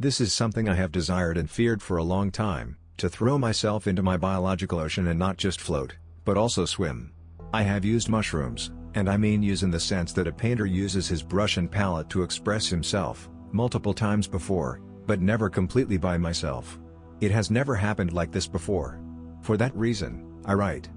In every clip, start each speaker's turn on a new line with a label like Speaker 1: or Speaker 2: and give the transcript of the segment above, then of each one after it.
Speaker 1: This is something I have desired and feared for a long time, to throw myself into my biological ocean and not just float, but also swim. I have used mushrooms, and I mean use in the sense that a painter uses his brush and palette to express himself, multiple times before, but never completely by myself. It has never happened like this before. For that reason, I write.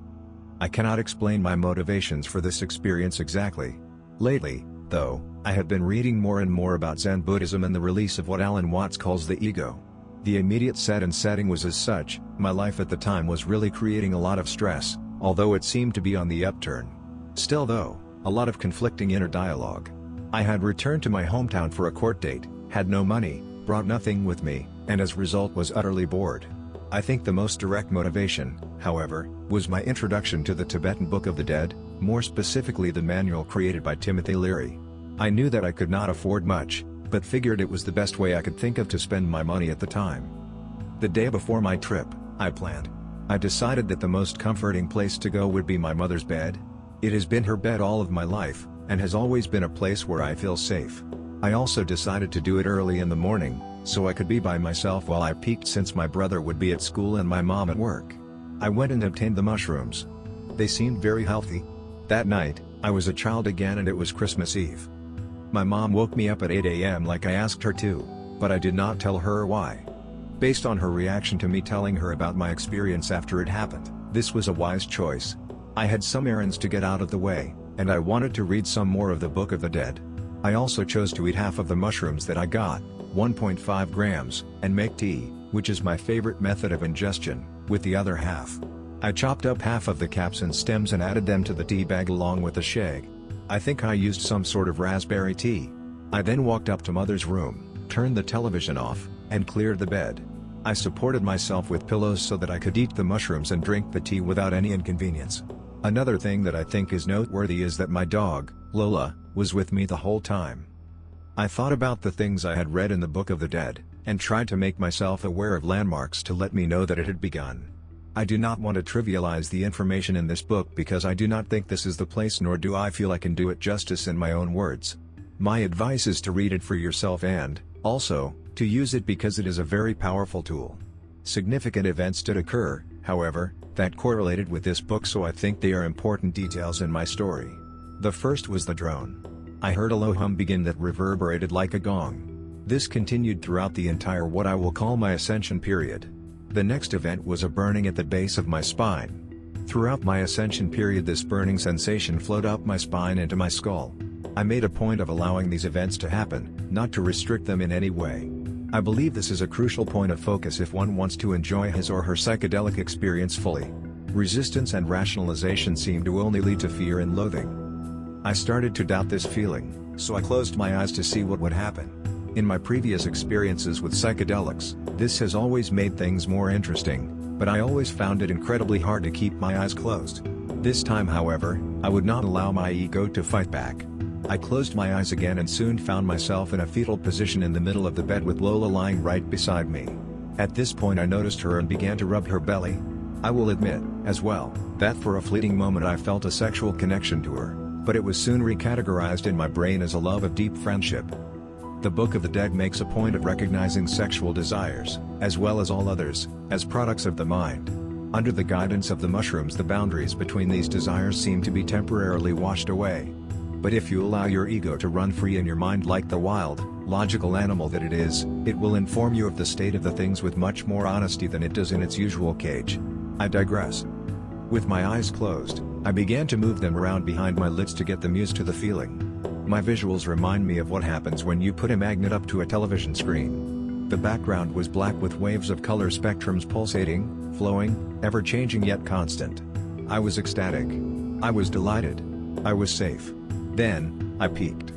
Speaker 1: I cannot explain my motivations for this experience exactly. Lately, though, I have been reading more and more about Zen Buddhism and the release of what Alan Watts calls the ego. The immediate setting was as such. My life at the time was really creating a lot of stress, although it seemed to be on the upturn. Still though, a lot of conflicting inner dialogue. I had returned to my hometown for a court date, had no money, brought nothing with me, and as a result was utterly bored. I think the most direct motivation, however, was my introduction to the Tibetan Book of the Dead, more specifically the manual created by Timothy Leary. I knew that I could not afford much, but figured it was the best way I could think of to spend my money at the time. The day before my trip, I decided that the most comforting place to go would be my mother's bed. It has been her bed all of my life, and has always been a place where I feel safe. I also decided to do it early in the morning, so I could be by myself while I peeked since my brother would be at school and my mom at work. I went and obtained the mushrooms. They seemed very healthy. That night, I was a child again and it was Christmas Eve. My mom woke me up at 8 a.m. like I asked her to, but I did not tell her why. Based on her reaction to me telling her about my experience after it happened, this was a wise choice. I had some errands to get out of the way, and I wanted to read some more of the Book of the Dead. I also chose to eat half of the mushrooms that I got, 1.5 grams, and make tea, which is my favorite method of ingestion, with the other half. I chopped up half of the caps and stems and added them to the tea bag along with the shake. I think I used some sort of raspberry tea. I then walked up to Mother's room, turned the television off, and cleared the bed. I supported myself with pillows so that I could eat the mushrooms and drink the tea without any inconvenience. Another thing that I think is noteworthy is that my dog, Lola, was with me the whole time. I thought about the things I had read in the Book of the Dead, and tried to make myself aware of landmarks to let me know that it had begun. I do not want to trivialize the information in this book because I do not think this is the place, nor do I feel I can do it justice in my own words. My advice is to read it for yourself and, also, to use it because it is a very powerful tool. Significant events did occur, however, that correlated with this book, so I think they are important details in my story. The first was the drone. I heard a low hum begin that reverberated like a gong. This continued throughout the entire what I will call my ascension period. The next event was a burning at the base of my spine. Throughout my ascension period, this burning sensation flowed up my spine into my skull. I made a point of allowing these events to happen, not to restrict them in any way. I believe this is a crucial point of focus if one wants to enjoy his or her psychedelic experience fully. Resistance and rationalization seem to only lead to fear and loathing. I started to doubt this feeling, so I closed my eyes to see what would happen. In my previous experiences with psychedelics, this has always made things more interesting, but I always found it incredibly hard to keep my eyes closed. This time, however, I would not allow my ego to fight back. I closed my eyes again and soon found myself in a fetal position in the middle of the bed with Lola lying right beside me. At this point I noticed her and began to rub her belly. I will admit, as well, that for a fleeting moment I felt a sexual connection to her, but it was soon recategorized in my brain as a love of deep friendship. The Book of the Dead makes a point of recognizing sexual desires, as well as all others, as products of the mind. Under the guidance of the mushrooms, the boundaries between these desires seem to be temporarily washed away. But if you allow your ego to run free in your mind like the wild, logical animal that it is, it will inform you of the state of the things with much more honesty than it does in its usual cage. I digress. With my eyes closed, I began to move them around behind my lids to get them used to the feeling. My visuals remind me of what happens when you put a magnet up to a television screen. The background was black with waves of color spectrums pulsating, flowing, ever-changing yet constant. I was ecstatic. I was delighted. I was safe. Then, I peaked.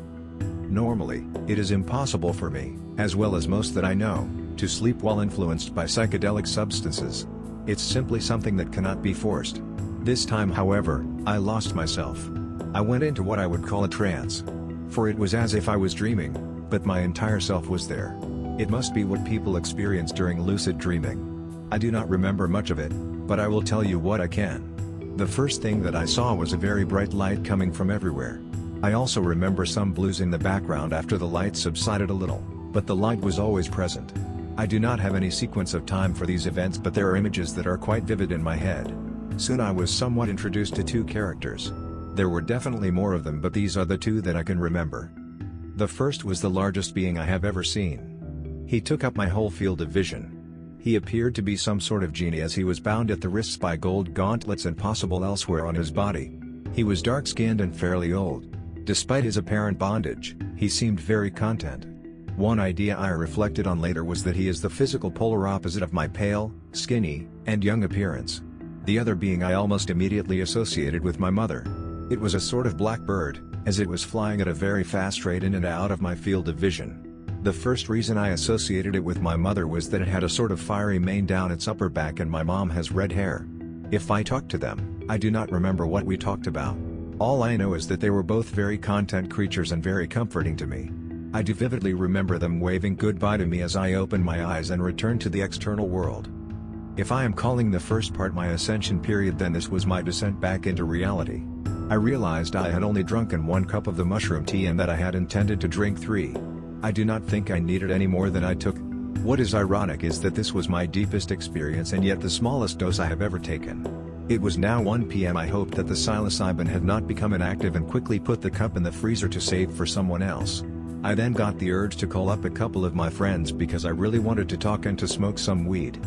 Speaker 1: Normally, it is impossible for me, as well as most that I know, to sleep while influenced by psychedelic substances. It's simply something that cannot be forced. This time, however, I lost myself. I went into what I would call a trance. For it was as if I was dreaming, but my entire self was there. It must be what people experience during lucid dreaming. I do not remember much of it, but I will tell you what I can. The first thing that I saw was a very bright light coming from everywhere. I also remember some blues in the background after the light subsided a little. but the light was always present. I do not have any sequence of time for these events, but there are images that are quite vivid in my head. Soon I was somewhat introduced to two characters. There were definitely more of them, but these are the two that I can remember. The first was the largest being I have ever seen. He took up my whole field of vision. He appeared to be some sort of genie, as he was bound at the wrists by gold gauntlets and possible elsewhere on his body. He was dark-skinned and fairly old. Despite his apparent bondage, he seemed very content. One idea I reflected on later was that he is the physical polar opposite of my pale, skinny, and young appearance. The other being I almost immediately associated with my mother. It was a sort of black bird, as it was flying at a very fast rate in and out of my field of vision. The first reason I associated it with my mother was that it had a sort of fiery mane down its upper back, and my mom has red hair. If I talked to them, I do not remember what we talked about. All I know is that they were both very content creatures and very comforting to me. I do vividly remember them waving goodbye to me as I opened my eyes and returned to the external world. If I am calling the first part my ascension period, then this was my descent back into reality. I realized I had only drunken 1 cup of the mushroom tea and that I had intended to drink 3. I do not think I needed any more than I took. What is ironic is that this was my deepest experience and yet the smallest dose I have ever taken. It was now 1 p.m. I hoped that the psilocybin had not become inactive and quickly put the cup in the freezer to save for someone else. I then got the urge to call up a couple of my friends because I really wanted to talk and to smoke some weed.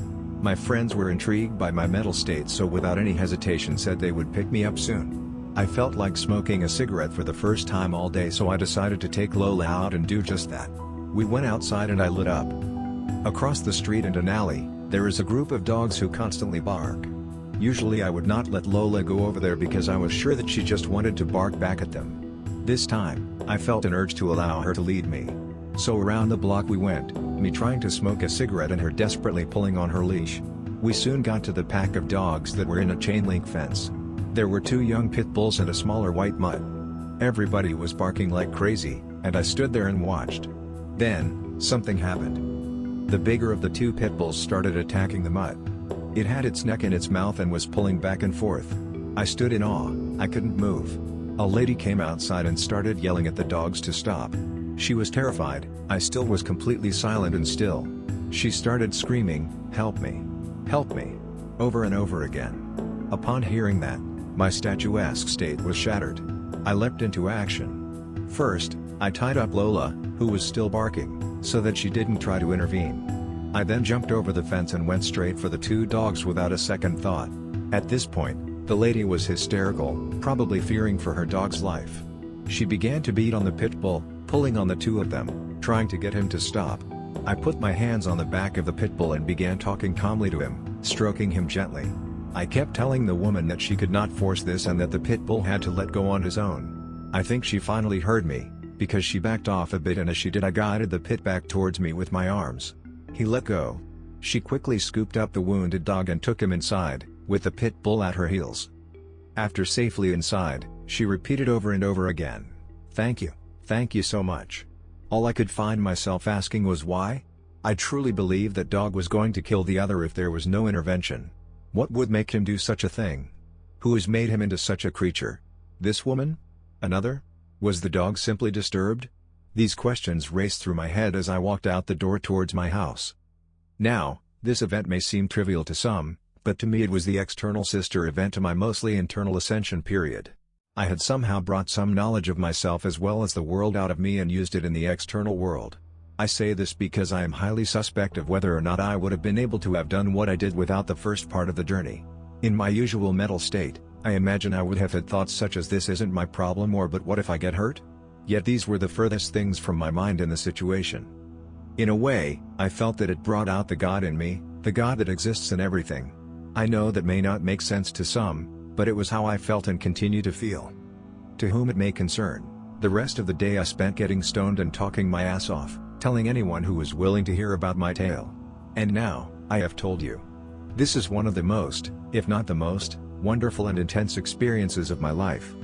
Speaker 1: My friends were intrigued by my mental state, so without any hesitation said they would pick me up soon. I felt like smoking a cigarette for the first time all day, so I decided to take Lola out and do just that. We went outside and I lit up. Across the street and an alley, there is a group of dogs who constantly bark. Usually I would not let Lola go over there because I was sure that she just wanted to bark back at them. This time, I felt an urge to allow her to lead me. So around the block we went, me trying to smoke a cigarette and her desperately pulling on her leash. We soon got to the pack of dogs that were in a chain link fence. There were 2 young pit bulls and a smaller white mutt. Everybody was barking like crazy, and I stood there and watched. Then, something happened. The bigger of the 2 pit bulls started attacking the mutt. It had its neck in its mouth and was pulling back and forth. I stood in awe. I couldn't move. A lady came outside and started yelling at the dogs to stop. She was terrified. I still was completely silent and still. She started screaming, "Help me! Help me!" over and over again. Upon hearing that, my statuesque state was shattered. I leapt into action. First, I tied up Lola, who was still barking, so that she didn't try to intervene. I then jumped over the fence and went straight for the 2 dogs without a second thought. At this point, the lady was hysterical, probably fearing for her dog's life. She began to beat on the pit bull, pulling on the 2 of them, trying to get him to stop. I put my hands on the back of the pit bull and began talking calmly to him, stroking him gently. I kept telling the woman that she could not force this and that the pit bull had to let go on his own. I think she finally heard me, because she backed off a bit, and as she did I guided the pit back towards me with my arms. He let go. She quickly scooped up the wounded dog and took him inside, with the pit bull at her heels. After safely inside, she repeated over and over again, "Thank you so much." All I could find myself asking was why? I truly believed that dog was going to kill the other if there was no intervention. What would make him do such a thing? Who has made him into such a creature? This woman? Another? Was the dog simply disturbed? These questions raced through my head as I walked out the door towards my house. Now, this event may seem trivial to some, but to me it was the external sister event to my mostly internal ascension period. I had somehow brought some knowledge of myself as well as the world out of me and used it in the external world. I say this because I am highly suspect of whether or not I would have been able to have done what I did without the first part of the journey. In my usual mental state, I imagine I would have had thoughts such as "this isn't my problem" or "but what if I get hurt?" Yet these were the furthest things from my mind in the situation. In a way, I felt that it brought out the God in me, the God that exists in everything. I know that may not make sense to some, but it was how I felt and continue to feel. To whom it may concern, the rest of the day I spent getting stoned and talking my ass off, telling anyone who was willing to hear about my tale. And now, I have told you. This is one of the most, if not the most, wonderful and intense experiences of my life.